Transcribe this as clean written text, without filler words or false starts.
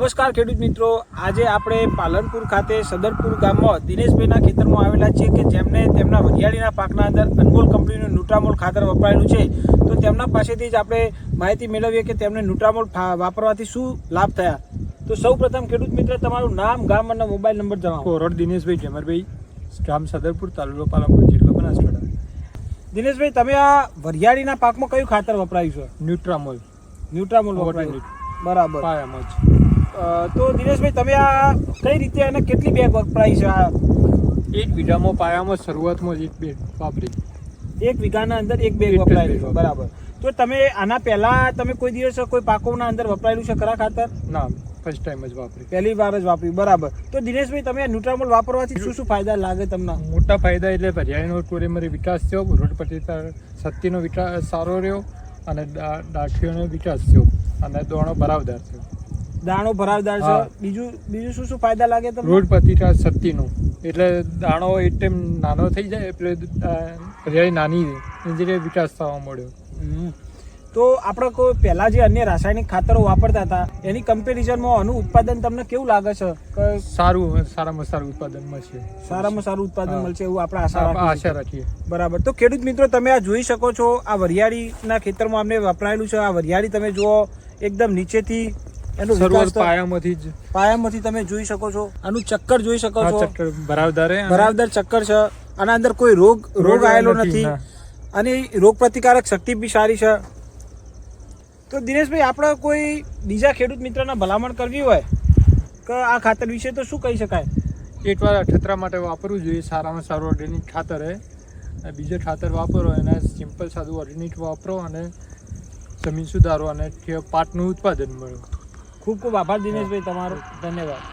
નમસ્કાર ખેડૂત મિત્રો, આજે આપણે પાલનપુર ખાતે સદરપુર ગામમાં દિનેશભાઈના ખેતરમાં આવેલા છીએ કે જેમને તેમના વરિયાળીના પાકના અંદર અનમોલ કંપનીનું ન્યુટ્રામોલ ખાતર વપરાયેલું છે. તો તેમના પાસેથી જ આપણે માહિતી મેળવીએ કે તેમને ન્યુટ્રામોલ વાપરવાથી શું લાભ થયા. તો સૌ પ્રથમ ખેડૂત મિત્ર, તમારું નામ, ગામ અને મોબાઈલ નંબર જણાવો. કોરોડ દિનેશભાઈ જમરભાઈ, ગામ સદરપુર, તાલુકો પાલનપુર, જિલ્લો બનાસકાંઠા. દિનેશભાઈ, તમે આ વરિયાળીના પાકમાં કયું ખાતર વપરાયું છે? ન્યુટ્રામોલ વપરાયું. બરાબર. પાયામાં જ. તો દિનેશભાઈ, તમે આ કઈ રીતે અને કેટલી બેગ વપરાઈ છે? આ 1 વીઘામાં પાયામાં શરૂઆતમાં જ 1 બેગ વાપરી. 1 વીઘાના અંદર 1 બેગ વપરાયેલું છે. બરાબર. તો તમે આના પહેલા તમે કોઈ દિવસ કોઈ પાકોના અંદર વપરાયેલું છે ખરા ખાતર? ના, ફર્સ્ટ ટાઈમ જ વાપરી. પહેલી વાર જ વાપર્યું. બરાબર. તો દિનેશભાઈ, તમે આ ન્યુટ્રામોલ વાપરવાથી શું શું ફાયદા લાગે તમને? મોટા ફાયદા એટલે વરિયાળીનો ટોરેમરી વિકાસ થયો, રોડ પ્રતિકાર શક્તિનો વિકાસ સારો રહ્યો અને ડાઠીઓનો વિકાસ થયો અને દોણો ભરાવદાર થયો. દાણો ભરાવદાર છે. બીજું શું શું ફાયદા લાગે તમને? રોડ પ્રતિકાર શક્તિનો એટલે દાણો એક ટાઈમ નાનો થઈ જાય એટલે વરિયાળી નાની એટલે વિકાસ થવા મળ્યો. તો આપણે કોઈ પહેલા જે અન્ય રાસાયણિક ખાતરો વાપરતા હતા એની કમ્પેરિઝનમાં આનું ઉત્પાદન તમને કેવું લાગે છે? સારામાં સારું ઉત્પાદન મળશે. સારામાં સારું ઉત્પાદન મળશે એવું આપણે આશા રાખીએ. બરાબર. તો ખેડૂત મિત્રો, તમે આ જોઈ શકો છો, આ વરિયાળીના ખેતરમાં અમને વપરાયેલું છે. આ વરિયાળી તમે જુઓ, એકદમ નીચેથી એનું શરૂઆત પાયામાંથી તમે જોઈ શકો છો. આનું ચક્કર જોઈ શકો છો. ચક્કર ભરાવદાર ચક્કર છે. આના અંદર કોઈ રોગ આવેલો નથી અને રોગ પ્રતિકારક શક્તિ બી સારી છે. તો દિનેશભાઈ, આપણે કોઈ બીજા ખેડૂત મિત્રને ભલામણ કરવી હોય કે આ ખાતર વિશે તો શું કહી શકાય? એકવાર અઠતરા માટે વાપરવું જોઈએ. સારામાં સારું ઓર્ગેનિક ખાતર હે. બીજું ખાતર વાપરો એને સિમ્પલ સાદું ઓર્ગેનિક વાપરો અને જમીન સુધારો અને પાકનું ઉત્પાદન મળો. ખૂબ ખૂબ આભાર દિનેશભાઈ, તમારો ધન્યવાદ.